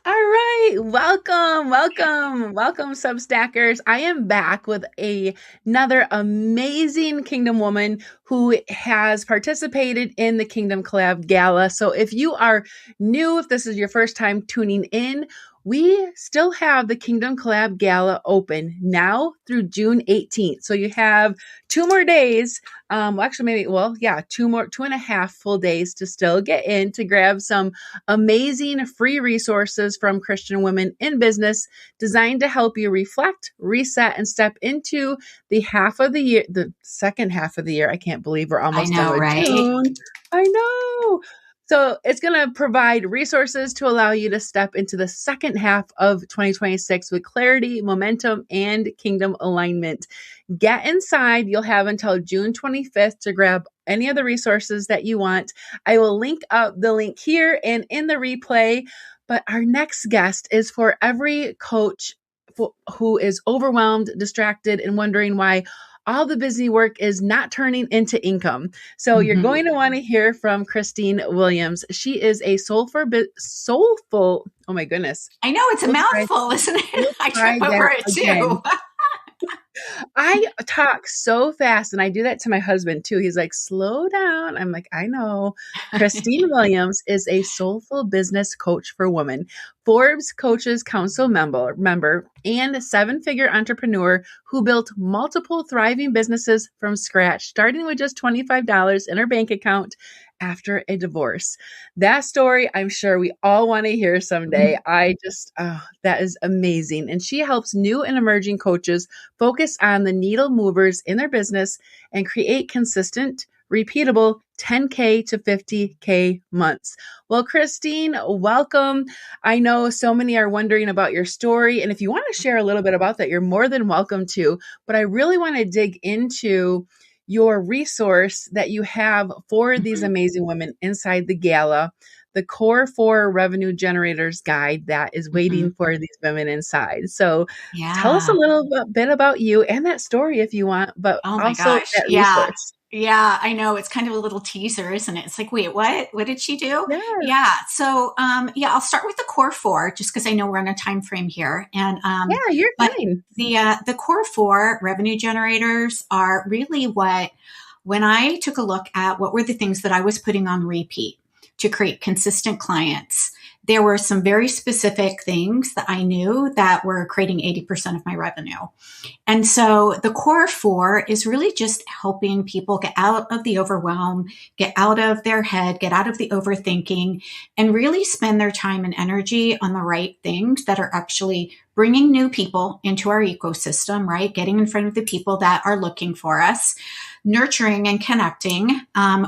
All right, welcome, Substackers. I am back with another amazing Kingdom woman who has participated in the Kingdom Collab Gala. So if you are new, if this is your first time tuning in, we still have the Kingdom Collab Gala open now through June 18th. So you have 2 more days. Two and a half full days to still get in to grab some amazing free resources from Christian women in business designed to help you reflect, reset, and step into the second half of the year. I can't believe we're I almost done know, with right? June. I know. So it's going to provide resources to allow you to step into the second half of 2026 with clarity, momentum, and kingdom alignment. Get inside. You'll have until June 25th to grab any of the resources that you want. I will link up the link here and in the replay. But our next guest is for every coach who is overwhelmed, distracted, and wondering why all the busy work is not turning into income. So you're going to want to hear from Kristin Williams. She is a soulful, oh my goodness. I know, it's a mouthful, isn't it? I trip over it too. I talk so fast, and I do that to my husband too. He's like, slow down. I'm like, I know. Kristin Williams is a soulful business coach for women, Forbes Coaches Council member, and a 7-figure entrepreneur who built multiple thriving businesses from scratch, starting with just $25 in her bank account after a divorce. That story, I'm sure we all want to hear someday. That is amazing. And she helps new and emerging coaches focus on the needle movers in their business and create consistent, repeatable 10K to 50K months. Well, Kristin, welcome. I know so many are wondering about your story. And if you want to share a little bit about that, you're more than welcome to. But I really want to dig into your resource that you have for these amazing women inside the gala, the Core 4 Revenue Generators Guide that is waiting for these women inside. So tell us a little bit about you and that story if you want, but also that resource. Yeah, I know. It's kind of a little teaser, isn't it? It's like, wait, what? What did she do? Yeah. So, I'll start with the Core 4, just because I know we're on a time frame here. And you're fine. The Core 4 revenue generators are really when I took a look at what were the things that I was putting on repeat to create consistent clients, there were some very specific things that I knew that were creating 80% of my revenue. And so the Core 4 is really just helping people get out of the overwhelm, get out of their head, get out of the overthinking, and really spend their time and energy on the right things that are actually bringing new people into our ecosystem, right? Getting in front of the people that are looking for us, nurturing and connecting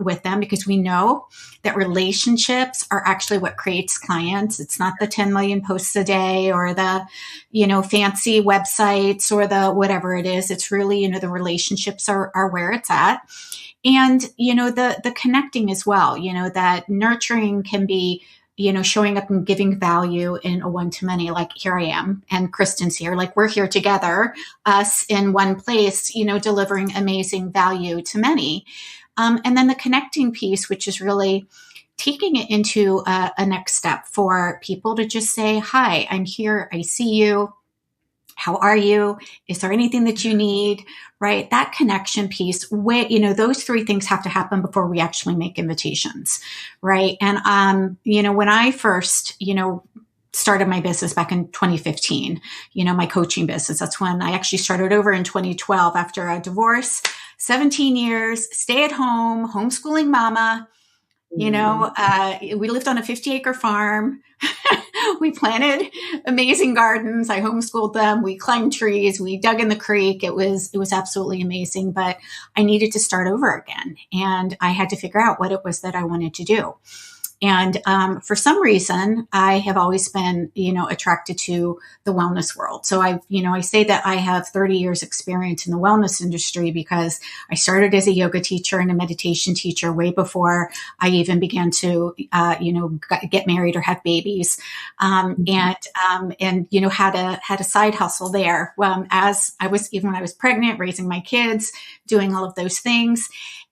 with them, because we know that relationships are actually what creates clients. It's not the 10 million posts a day or the, fancy websites or the whatever it is. It's really, the relationships are where it's at. And, the connecting as well, that nurturing can be, showing up and giving value in a one-to-many, like here I am and Kristin's here, like we're here together, us in one place, delivering amazing value to many. And then the connecting piece, which is really taking it into a next step for people to just say, hi, I'm here. I see you. How are you? Is there anything that you need? Right? That connection piece, those 3 things have to happen before we actually make invitations. Right. And, when I first, started my business back in 2015, my coaching business, that's when I actually started over in 2012 after a divorce, 17 years, stay at home, homeschooling mama. We lived on a 50-acre farm. We planted amazing gardens. I homeschooled them. We climbed trees. We dug in the creek. It was absolutely amazing, but I needed to start over again. And I had to figure out what it was that I wanted to do. And for some reason, I have always been, attracted to the wellness world. So I say that I have 30 years experience in the wellness industry because I started as a yoga teacher and a meditation teacher way before I even began to, get married or have babies. And had a side hustle there. When I was pregnant, raising my kids, doing all of those things.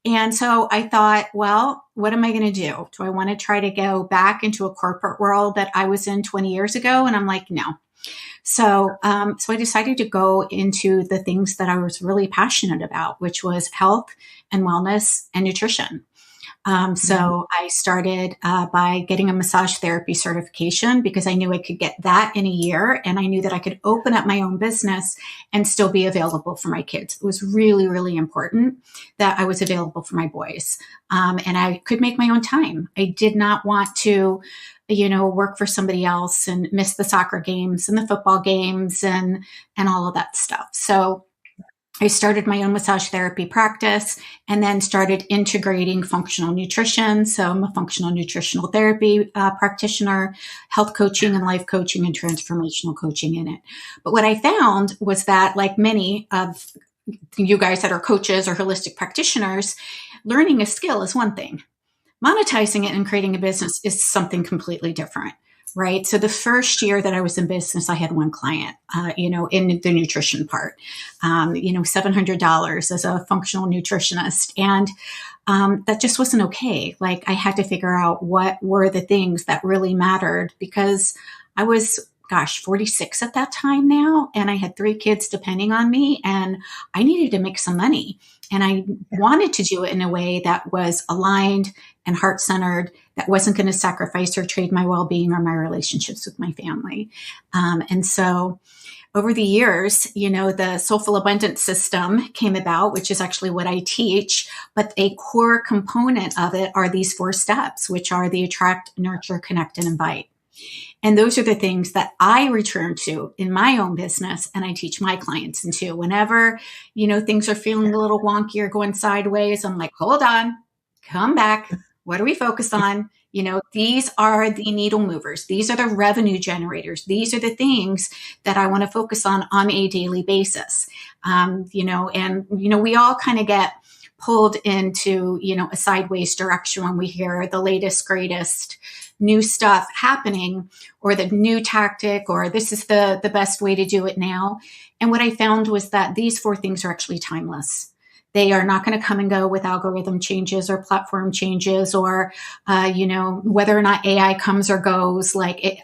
And so I thought, well, what am I going to do? Do I want to try to go back into a corporate world that I was in 20 years ago? And I'm like, no. So I decided to go into the things that I was really passionate about, which was health and wellness and nutrition. So I started by getting a massage therapy certification because I knew I could get that in a year, and I knew that I could open up my own business and still be available for my kids. It was really, really important that I was available for my boys, and I could make my own time. I did not want to, work for somebody else and miss the soccer games and the football games and all of that stuff. So I started my own massage therapy practice and then started integrating functional nutrition. So I'm a functional nutritional therapy practitioner, health coaching and life coaching and transformational coaching in it. But what I found was that, like many of you guys that are coaches or holistic practitioners, learning a skill is one thing. Monetizing it and creating a business is something completely different. Right. So the first year that I was in business, I had one client, in the nutrition part, $700 as a functional nutritionist. And that just wasn't okay. Like, I had to figure out what were the things that really mattered, because I was, 46 at that time now. And I had 3 kids depending on me, and I needed to make some money. And I wanted to do it in a way that was aligned and heart-centered, that wasn't going to sacrifice or trade my well-being or my relationships with my family. And so over the years, the Soulful Abundance System came about, which is actually what I teach. But a core component of it are these 4 steps, which are the attract, nurture, connect, and invite. And those are the things that I return to in my own business, and I teach my clients into. Whenever, things are feeling a little wonky or going sideways, I'm like, hold on, come back. What are we focused on? These are the needle movers. These are the revenue generators. These are the things that I want to focus on a daily basis. We all kind of get pulled into, a sideways direction when we hear the latest, greatest new stuff happening, or the new tactic, or this is the best way to do it now. And what I found was that these 4 things are actually timeless. They are not going to come and go with algorithm changes or platform changes, or, whether or not AI comes or goes.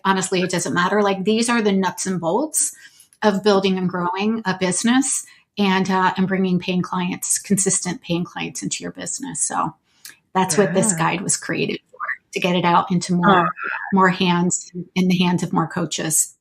Honestly, it doesn't matter. Like, these are the nuts and bolts of building and growing a business and bringing consistent paying clients into your business. So that's what this guide was created for, to get it out into more hands, in the hands of more coaches.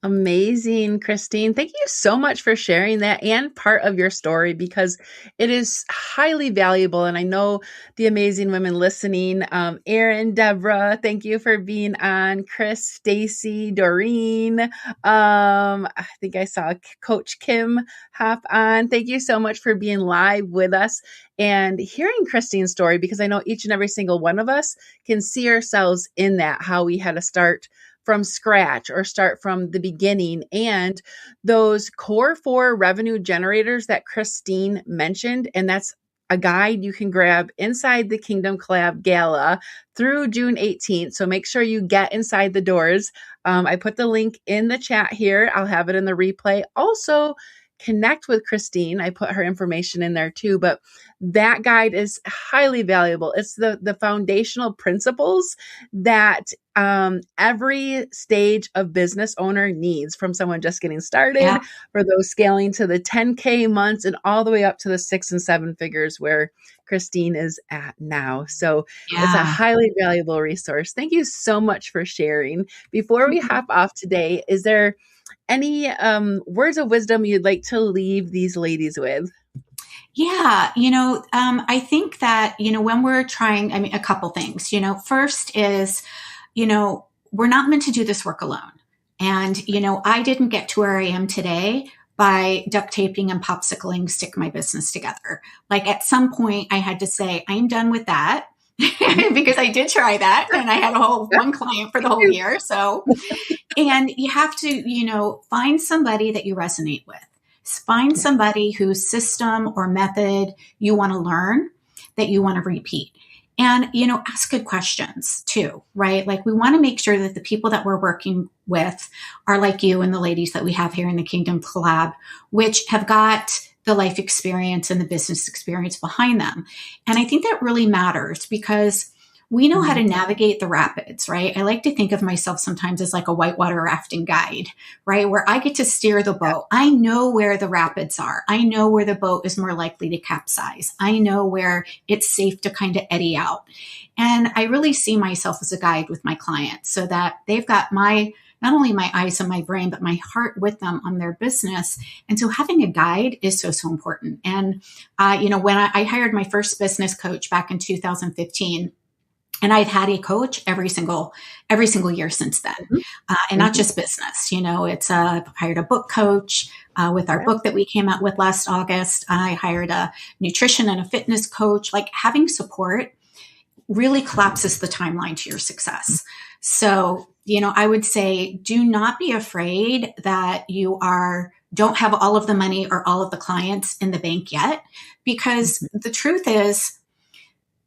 Amazing, Kristin. Thank you so much for sharing that and part of your story, because it is highly valuable. And I know the amazing women listening, Erin, Deborah, thank you for being on. Chris, Stacy, Doreen. I think I saw Coach Kim hop on. Thank you so much for being live with us and hearing Kristin's story, because I know each and every single one of us can see ourselves in that, how we had to start from scratch or start from the beginning. And those core 4 revenue generators that Kristin mentioned, and that's a guide you can grab inside the Kingdom Collab Gala through June 18th. So make sure you get inside the doors. I put the link in the chat here. I'll have it in the replay. Also, connect with Kristin. I put her information in there too, but that guide is highly valuable. It's the foundational principles that every stage of business owner needs, from someone just getting started, for those scaling to the 10K months, and all the way up to the 6 and 7 figures where Kristin is at now. So it's a highly valuable resource. Thank you so much for sharing. Before we hop off today, is there any words of wisdom you'd like to leave these ladies with? Yeah, I think that, when we're trying, a couple things, first is, we're not meant to do this work alone. And, I didn't get to where I am today by duct taping and popsicling stick my business together. Like, at some point I had to say, I'm done with that. Because I did try that, and I had one client for the whole year. So, and you have to, find somebody that you resonate with. Find somebody whose system or method you want to learn, that you want to repeat. And, ask good questions too, right? Like, we want to make sure that the people that we're working with are like you and the ladies that we have here in the Kingdom Collab, which have got the life experience and the business experience behind them. And I think that really matters because we know how to navigate the rapids, right? I like to think of myself sometimes as like a whitewater rafting guide, right? Where I get to steer the boat. I know where the rapids are. I know where the boat is more likely to capsize. I know where it's safe to kind of eddy out. And I really see myself as a guide with my clients so that they've got not only my eyes and my brain, but my heart with them on their business. And so having a guide is so, so important. And, when I hired my first business coach back in 2015, and I've had a coach every single year since then, and not just business. I hired a book coach with our book that we came out with last August. I hired a nutrition and a fitness coach. Like having support really collapses the timeline to your success. So, I would say, do not be afraid that you don't have all of the money or all of the clients in the bank yet, because the truth is,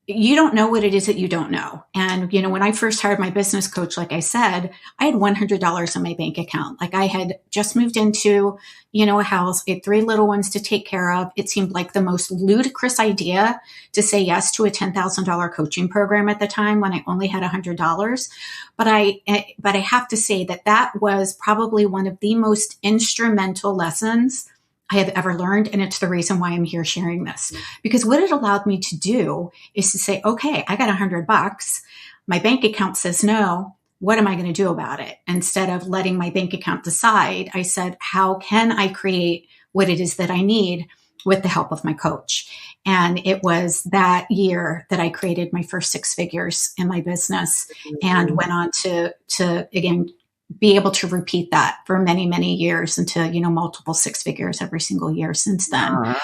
you don't know what it is that you don't know. And, when I first hired my business coach, like I said, I had $100 in my bank account. Like I had just moved into, a house. I had 3 little ones to take care of. It seemed like the most ludicrous idea to say yes to a $10,000 coaching program at the time when I only had $100. But I have to say that was probably one of the most instrumental lessons I have ever learned. And it's the reason why I'm here sharing this, because what it allowed me to do is to say, okay, I got $100. My bank account says no. What am I going to do about it? Instead of letting my bank account decide, I said, how can I create what it is that I need with the help of my coach? And it was that year that I created my first 6 figures in my business and went on to again, be able to repeat that for many, many years into, multiple 6 figures every single year since then.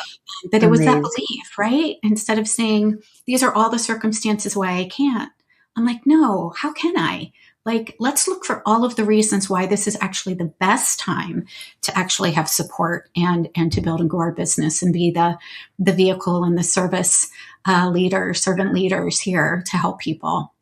But it was that belief, right? Instead of saying, these are all the circumstances why I can't. I'm like, no, how can I? Like, let's look for all of the reasons why this is actually the best time to actually have support and to build and grow our business and be the vehicle and the servant leaders here to help people.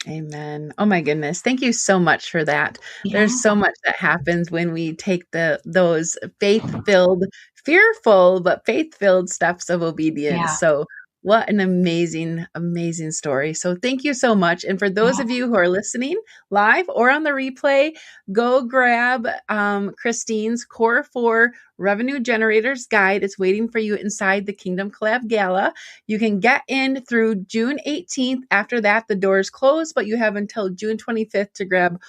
Amen. Oh my goodness. Thank you so much for that. Yeah. There's so much that happens when we take those faith-filled, fearful, but faith-filled steps of obedience. Yeah. So what an amazing, amazing story. So thank you so much. And for those of you who are listening live or on the replay, go grab Kristine's Core 4 Revenue Generators Guide. It's waiting for you inside the Kingdom Collab Gala. You can get in through June 18th. After that, the doors close, but you have until June 25th to grab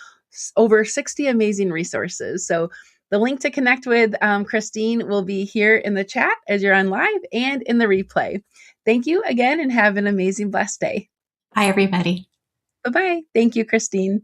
over 60 amazing resources. So the link to connect with Kristine will be here in the chat as you're on live and in the replay. Thank you again and have an amazing, blessed day. Bye, everybody. Bye-bye. Thank you, Kristine.